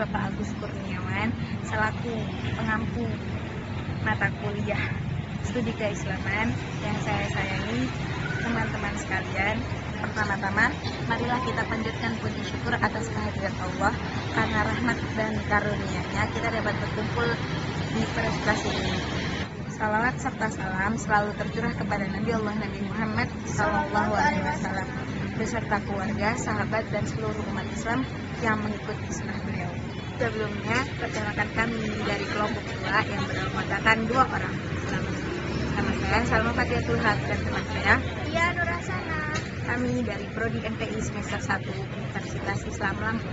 Bapak Agus Kurniawan selaku pengampu mata kuliah studi keislaman yang saya sayangi. Teman-teman sekalian, pertama-tama marilah kita panjatkan puji syukur atas kehadiran Allah karena rahmat dan karunia-Nya kita dapat berkumpul di prestasi ini. Salawat serta salam selalu tercurah kepada Nabi Allah Nabi Muhammad SAW beserta keluarga, sahabat, dan seluruh umat Islam yang mengikuti sunnah beliau. Sebelumnya, perkenalkan kami dari kelompok 2 yang beranggotakan 2 orang. Nama saya Salma Fatihatul Haq dan teman saya Iya, Nur Hasana. Kami dari Prodi MTI semester 1 Universitas Islam Lampung.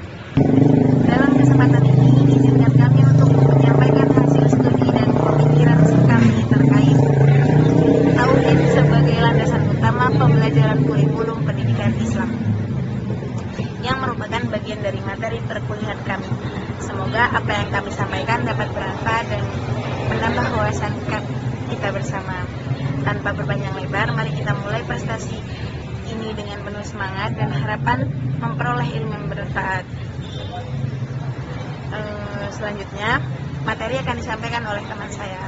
Dalam kesempatan ini, izinkan kami untuk menyampaikan hasil studi dan pemikiran kami terkait tauhid sebagai landasan utama pembelajaran kurikulum pendidikan Islam yang merupakan bagian dari materi perkuliahan kami. Semoga apa yang kami sampaikan dapat bermanfaat dan menambah wawasan kita bersama. Tanpa berpanjang lebar, mari kita mulai prestasi ini dengan penuh semangat dan harapan memperoleh ilmu yang bermanfaat. Selanjutnya, materi akan disampaikan oleh teman saya.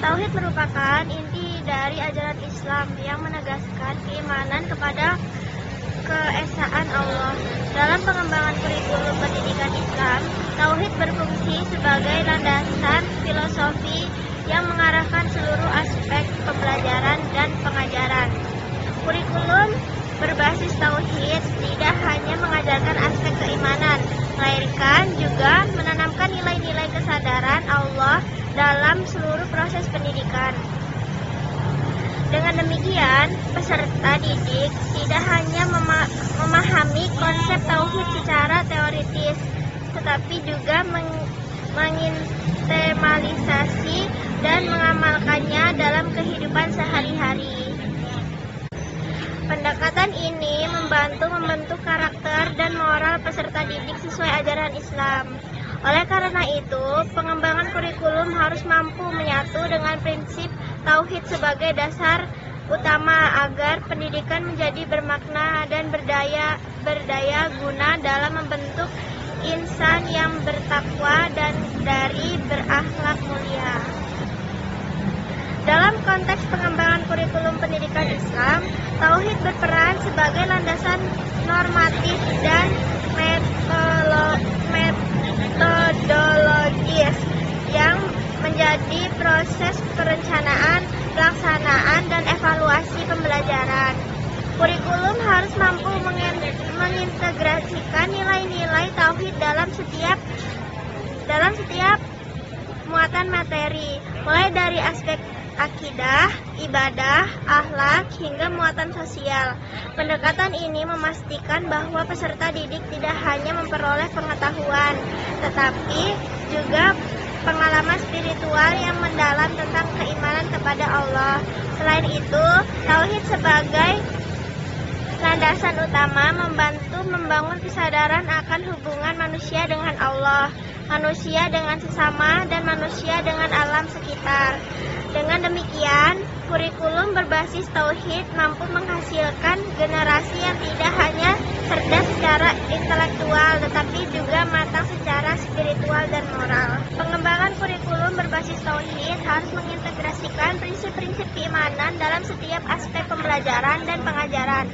Tauhid merupakan inti dari ajaran Islam yang menegaskan keimanan kepada keesaan Allah. Dalam pengembangan kurikulum pendidikan Islam, tauhid berfungsi sebagai landasan filosofi yang mengarahkan seluruh aspek pembelajaran dan pengajaran. Kurikulum berbasis tauhid tidak hanya mengajarkan aspek keimanan, melainkan juga menanamkan nilai-nilai kesadaran Allah dalam seluruh proses pendidikan. Dengan demikian, peserta didik tidak hanya memahami konsep tauhid secara teoritis, tetapi juga menginternalisasi dan mengamalkannya dalam kehidupan sehari-hari. Pendekatan ini membantu membentuk karakter dan moral peserta didik sesuai ajaran Islam. Oleh karena itu, pengembangan kurikulum harus mampu menyatu dengan prinsip tauhid sebagai dasar utama agar pendidikan menjadi bermakna dan berdaya guna dalam membentuk insan yang bertakwa dan dari berakhlak mulia. Dalam konteks pengembangan kurikulum pendidikan Islam, tauhid berperan sebagai landasan normatif dan metodologis yang menjadi proses perencanaan, pelaksanaan, dan evaluasi pembelajaran. Kurikulum harus mampu mengintegrasikan nilai-nilai tauhid dalam setiap muatan materi, mulai dari aspek akidah, ibadah, akhlak, hingga muatan sosial. Pendekatan ini memastikan bahwa peserta didik tidak hanya memperoleh pengetahuan, tetapi juga pengalaman spiritual yang mendalam tentang keimanan kepada Allah. Selain itu, tauhid sebagai landasan utama membantu membangun kesadaran akan hubungan manusia dengan Allah, manusia dengan sesama, dan manusia dengan alam sekitar. Dengan demikian, kurikulum berbasis tauhid mampu menghasilkan generasi yang tidak hanya cerdas secara intelektual, tetapi juga matang secara spiritual dan moral. Pengembangan kurikulum berbasis tauhid harus mengintegrasikan prinsip-prinsip keimanan dalam setiap aspek pembelajaran dan pengajaran.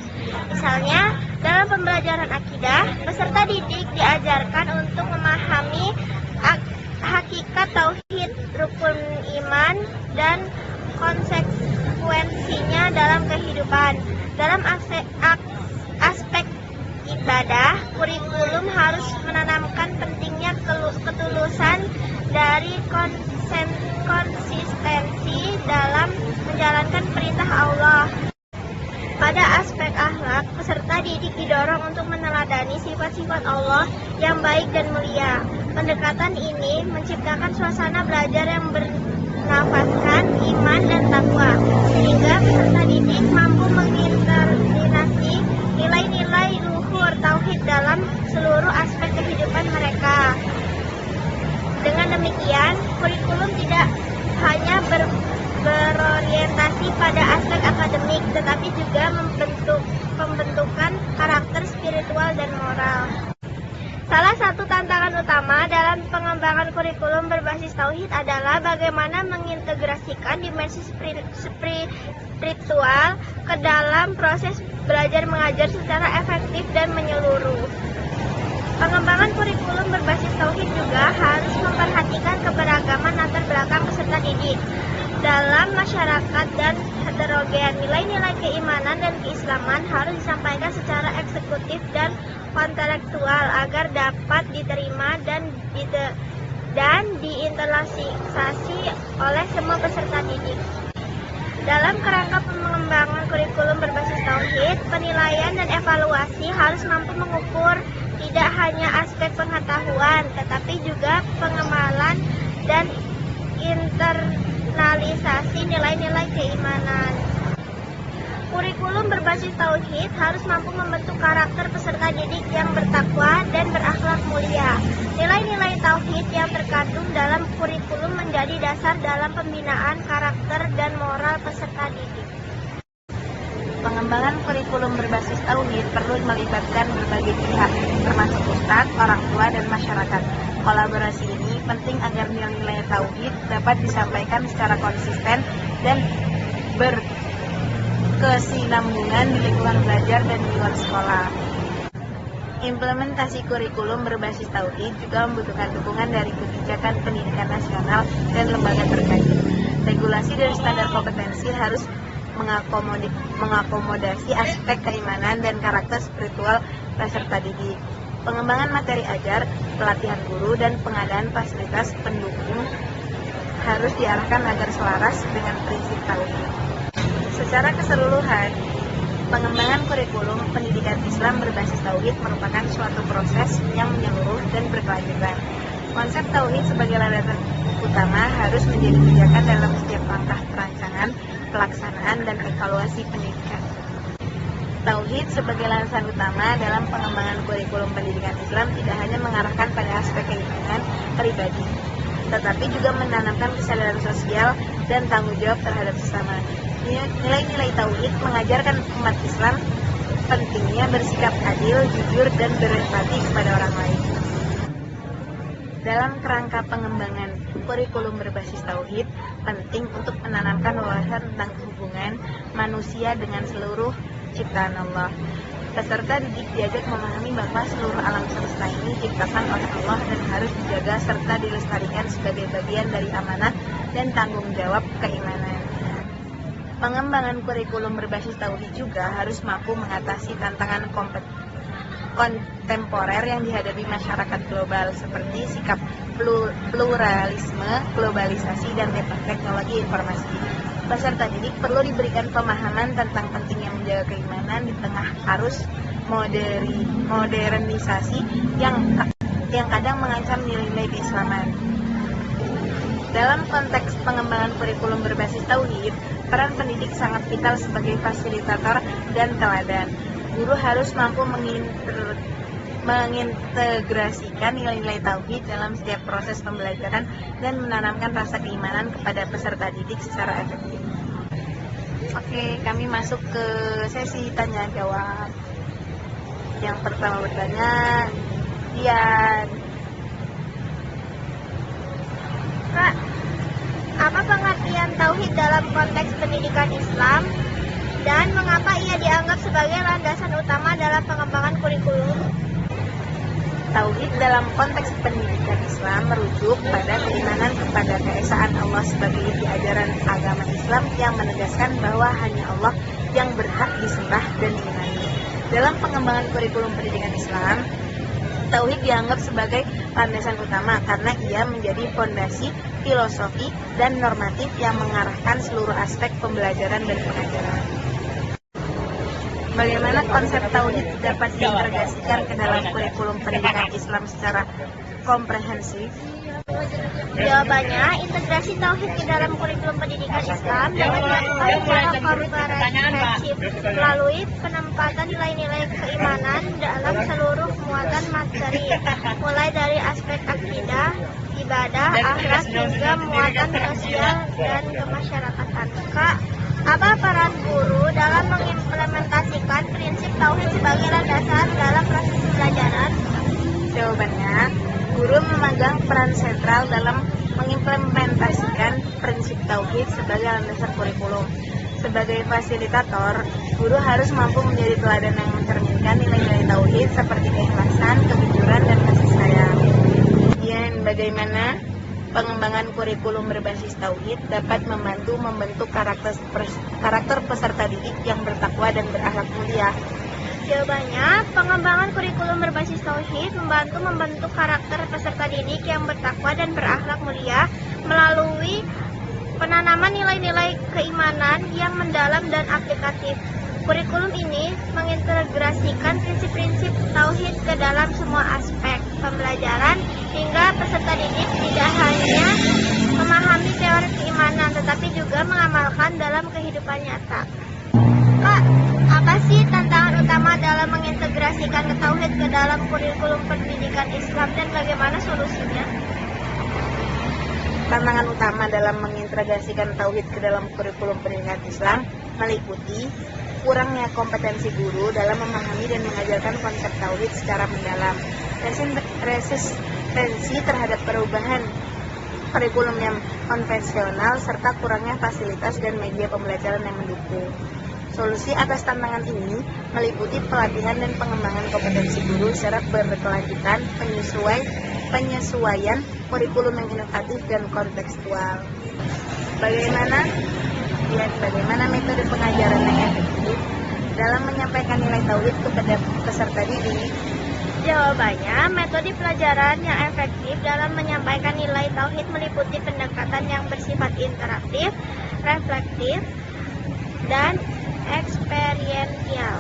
Misalnya, dalam pembelajaran akidah, peserta didik diajarkan untuk memahami hakikat tauhid, rukun iman, dan konsekuensinya dalam kehidupan. Dalam aspek ibadah, kurikulum harus menanamkan pentingnya ketulusan dari konsistensi dalam menjalankan perintah Allah. Pada aspek akhlak, peserta didik didorong untuk meneladani sifat-sifat Allah yang baik dan mulia. Pendekatan ini menciptakan suasana belajar yang bernafaskan iman dan takwa, sehingga peserta didik mampu mengintegrasi nilai-nilai luhur tauhid dalam seluruh aspek kehidupan mereka. Dengan demikian, kurikulum tidak hanya berorientasi pada aspek akademik, tetapi juga pembentukan karakter spiritual dan moral. Salah satu tantangan utama dalam pengembangan kurikulum berbasis tauhid adalah bagaimana mengintegrasikan dimensi spiritual ke dalam proses belajar mengajar secara efektif dan menyeluruh. Pengembangan kurikulum berbasis tauhid juga harus memperhatikan keberagaman latar belakang peserta didik dalam masyarakat dan heterogen. Nilai-nilai keimanan dan keislaman harus disampaikan secara eksekutif dan kontekstual agar dapat diterima dan diinternalisasi oleh semua peserta didik. Dalam kerangka pengembangan kurikulum berbasis tauhid, penilaian dan evaluasi harus mampu mengukur tidak hanya aspek pengetahuan, tetapi juga pengamalan dan internalisasi nilai-nilai keimanan. Kurikulum berbasis tauhid harus mampu membentuk karakter peserta didik yang bertakwa dan berakhlak mulia. Nilai-nilai tauhid yang terkandung dalam kurikulum menjadi dasar dalam pembinaan karakter dan moral peserta didik. Pengembangan kurikulum berbasis tauhid perlu melibatkan berbagai pihak, termasuk ustadz, orang tua, dan masyarakat. Kolaborasi ini penting agar nilai-nilai tauhid dapat disampaikan secara konsisten dan berkesinambungan di lingkungan belajar dan di luar sekolah. Implementasi kurikulum berbasis tauhid juga membutuhkan dukungan dari kebijakan pendidikan nasional dan lembaga terkait. Regulasi dan standar kompetensi harus mengakomodasi aspek keimanan dan karakter spiritual peserta didik. Pengembangan materi ajar, pelatihan guru, dan pengadaan fasilitas pendukung harus diarahkan agar selaras dengan prinsip tauhid. Secara keseluruhan, pengembangan kurikulum pendidikan Islam berbasis tauhid merupakan suatu proses yang menyeluruh dan berkelanjutan. Konsep tauhid sebagai landasan utama harus menjadi pijakan dalam setiap langkah perancangan, pelaksanaan, dan evaluasi pendidikan. Tauhid sebagai landasan utama dalam pengembangan kurikulum pendidikan Islam tidak hanya mengarahkan pada aspek keimanan pribadi, tetapi juga menanamkan kesadaran sosial dan tanggung jawab terhadap sesama. Nilai-nilai tauhid mengajarkan umat Islam pentingnya bersikap adil, jujur, dan berempati kepada orang lain. Dalam kerangka pengembangan kurikulum berbasis tauhid, penting untuk menanamkan wawasan tentang hubungan manusia dengan seluruh ciptaan Allah. Peserta didik diajak memahami bahwa seluruh alam semesta ini diciptakan oleh Allah dan harus dijaga serta dilestarikan sebagai bagian dari amanah dan tanggung jawab keimanan. Pengembangan kurikulum berbasis tauhid juga harus mampu mengatasi tantangan kontemporer yang dihadapi masyarakat global seperti sikap pluralisme, globalisasi, dan teknologi informasi. Peserta didik perlu diberikan pemahaman tentang pentingnya menjaga keimanan di tengah arus modernisasi yang kadang mengancam nilai-nilai keislaman. Dalam konteks pengembangan kurikulum berbasis tauhid, peran pendidik sangat vital sebagai fasilitator dan teladan. Guru harus mampu mengintegrasikan nilai-nilai tauhid dalam setiap proses pembelajaran dan menanamkan rasa keimanan kepada peserta didik secara efektif. Oke, kami masuk ke sesi tanya jawab. Yang pertama bertanya, Dian. Kak, apa pengertian tauhid dalam konteks pendidikan Islam dan mengapa ia dianggap sebagai landasan utama dalam pengembangan kurikulum? Tauhid dalam konteks pendidikan Islam merujuk pada keimanan kepada keesaan Allah sebagai inti ajaran agama Islam yang menegaskan bahwa hanya Allah yang berhak disembah dan diimani. Dalam pengembangan kurikulum pendidikan Islam, tauhid dianggap sebagai landasan utama karena ia menjadi fondasi filosofi dan normatif yang mengarahkan seluruh aspek pembelajaran dan pengajaran. Bagaimana konsep tauhid dapat diintegrasikan ke dalam kurikulum pendidikan Islam secara komprehensif? Jawabannya, integrasi tauhid di dalam kurikulum pendidikan Islam dapat dilakukan secara komprehensif melalui penempatan nilai-nilai keimanan dalam seluruh muatan materi, mulai dari aspek akidah, ibadah, akhlak, hingga muatan sosial dan kemasyarakatan. Kak, apa peran guru dalam mengimplementasikan prinsip tauhid sebagai landasan dalam proses pembelajaran? Jawabannya, guru memegang peran sentral dalam mengimplementasikan prinsip tauhid sebagai landasan kurikulum. Sebagai fasilitator, guru harus mampu menjadi teladan yang mencerminkan nilai-nilai tauhid seperti keikhlasan, kejujuran, dan kasih sayang. Kemudian, bagaimana pengembangan kurikulum berbasis tauhid dapat membantu membentuk karakter peserta didik yang bertakwa dan berakhlak mulia? Jawabannya, pengembangan kurikulum berbasis tauhid membantu membentuk karakter peserta didik yang bertakwa dan berakhlak mulia melalui penanaman nilai-nilai keimanan yang mendalam dan aplikatif. Kurikulum ini mengintegrasikan prinsip-prinsip tauhid ke dalam semua aspek pembelajaran hingga peserta didik tidak hanya memahami teori keimanan tetapi juga mengamalkan dalam kehidupan nyata. Kak, apa sih tantangan utama dalam mengintegrasikan tauhid ke dalam kurikulum pendidikan Islam dan bagaimana solusinya? Tantangan utama dalam mengintegrasikan tauhid ke dalam kurikulum pendidikan Islam meliputi kurangnya kompetensi guru dalam memahami dan mengajarkan konsep tauhid secara mendalam, resistensi terhadap perubahan kurikulum yang konvensional, serta kurangnya fasilitas dan media pembelajaran yang mendukung. Solusi atas tantangan ini meliputi pelatihan dan pengembangan kompetensi guru secara berkelanjutan, penyesuaian kurikulum yang inovatif dan kontekstual. Bagaimana metode pengajaran yang efektif dalam menyampaikan nilai tauhid kepada peserta didik? Jawabannya, metode pelajaran yang efektif dalam menyampaikan nilai tauhid meliputi pendekatan yang bersifat interaktif, reflektif, dan eksperiensial.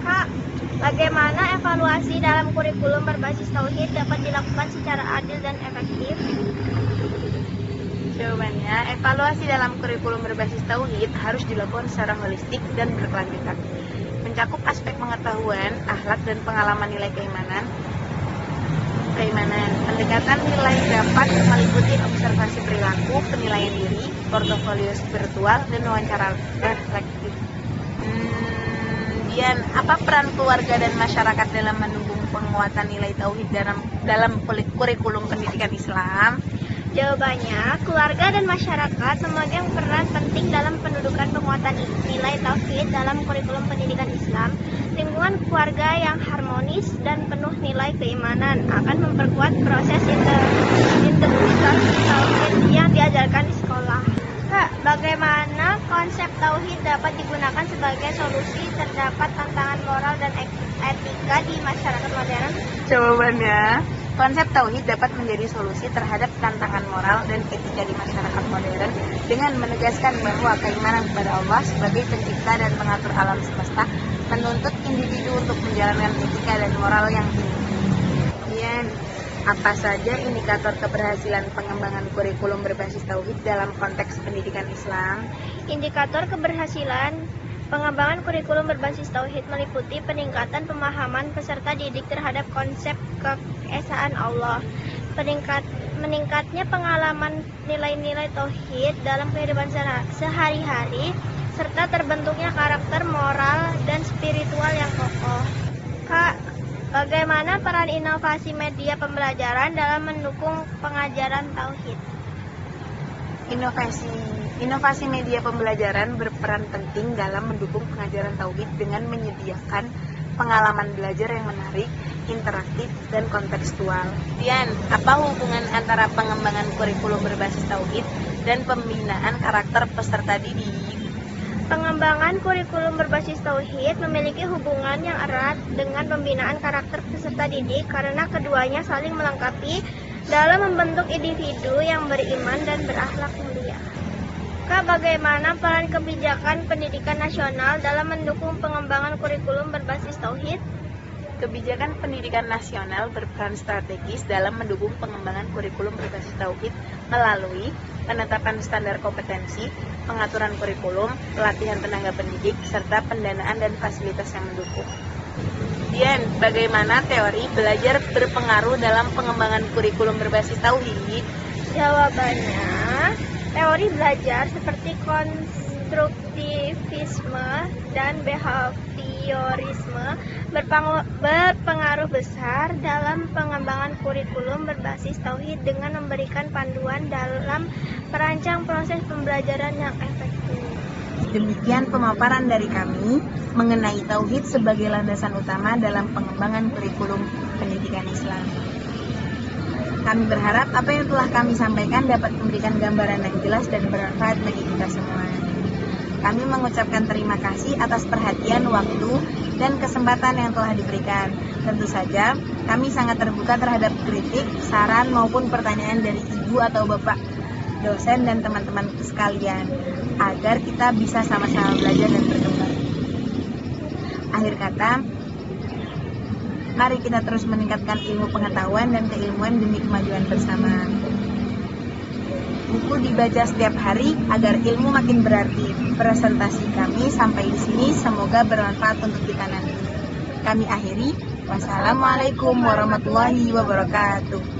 Kak, bagaimana evaluasi dalam kurikulum berbasis tauhid dapat dilakukan secara adil dan efektif? Jawabannya, evaluasi dalam kurikulum berbasis tauhid harus dilakukan secara holistik dan berkelanjutan, mencakup aspek pengetahuan, akhlak, dan pengalaman nilai keimanan. Pendekatan nilai dapat meliputi observasi perilaku, penilaian diri, portofolio spiritual, dan wawancara reflektif. Kemudian, apa peran keluarga dan masyarakat dalam mendukung penguatan nilai tauhid dalam kurikulum pendidikan Islam? Jawabannya, keluarga dan masyarakat memegang peran penting dalam pendudukan penguatan nilai tauhid dalam kurikulum pendidikan Islam. Lingkungan keluarga yang harmonis dan penuh nilai keimanan akan memperkuat proses integrasi tauhid yang diajarkan di sekolah. Kak, bagaimana konsep tauhid dapat digunakan sebagai solusi terdapat tantangan moral dan etika di masyarakat modern? Jawabannya, konsep tauhid dapat menjadi solusi terhadap tantangan moral dan etika di masyarakat modern dengan menegaskan bahwa keimanan kepada Allah sebagai pencipta dan pengatur alam semesta menuntut individu untuk menjalankan etika dan moral yang tinggi. Kemudian, apa saja indikator keberhasilan pengembangan kurikulum berbasis tauhid dalam konteks pendidikan Islam? Indikator keberhasilan pengembangan kurikulum berbasis tauhid meliputi peningkatan pemahaman peserta didik terhadap konsep keesaan Allah, meningkatnya pengalaman nilai-nilai tauhid dalam kehidupan sehari-hari, serta terbentuknya karakter moral dan spiritual yang kokoh. Kak, bagaimana peran inovasi media pembelajaran dalam mendukung pengajaran tauhid? Inovasi media pembelajaran berperan penting dalam mendukung pengajaran tauhid dengan menyediakan pengalaman belajar yang menarik, interaktif, dan kontekstual. Kemudian, apa hubungan antara pengembangan kurikulum berbasis tauhid dan pembinaan karakter peserta didik? Pengembangan kurikulum berbasis tauhid memiliki hubungan yang erat dengan pembinaan karakter peserta didik karena keduanya saling melengkapi dalam membentuk individu yang beriman dan berakhlak mulia. Kak, bagaimana peran kebijakan pendidikan nasional dalam mendukung pengembangan kurikulum berbasis tauhid? Kebijakan pendidikan nasional berperan strategis dalam mendukung pengembangan kurikulum berbasis tauhid melalui penetapan standar kompetensi, pengaturan kurikulum, pelatihan tenaga pendidik, serta pendanaan dan fasilitas yang mendukung. Kemudian, bagaimana teori belajar berpengaruh dalam pengembangan kurikulum berbasis tauhid? Jawabannya, teori belajar seperti konstruktivisme dan behaviorisme berpengaruh besar dalam pengembangan kurikulum berbasis tauhid dengan memberikan panduan dalam merancang proses pembelajaran yang efektif. Demikian pemaparan dari kami mengenai tauhid sebagai landasan utama dalam pengembangan kurikulum pendidikan Islam. Kami berharap apa yang telah kami sampaikan dapat memberikan gambaran yang jelas dan bermanfaat bagi kita semua. Kami mengucapkan terima kasih atas perhatian, waktu, dan kesempatan yang telah diberikan. Tentu saja, kami sangat terbuka terhadap kritik, saran, maupun pertanyaan dari ibu atau bapak dosen dan teman-teman sekalian, agar kita bisa sama-sama belajar dan berkembang. Akhir kata, mari kita terus meningkatkan ilmu pengetahuan dan keilmuan demi kemajuan bersama. Buku dibaca setiap hari agar ilmu makin berarti. Presentasi kami sampai di sini, semoga bermanfaat untuk kita nanti. Kami akhiri. Wassalamualaikum warahmatullahi wabarakatuh.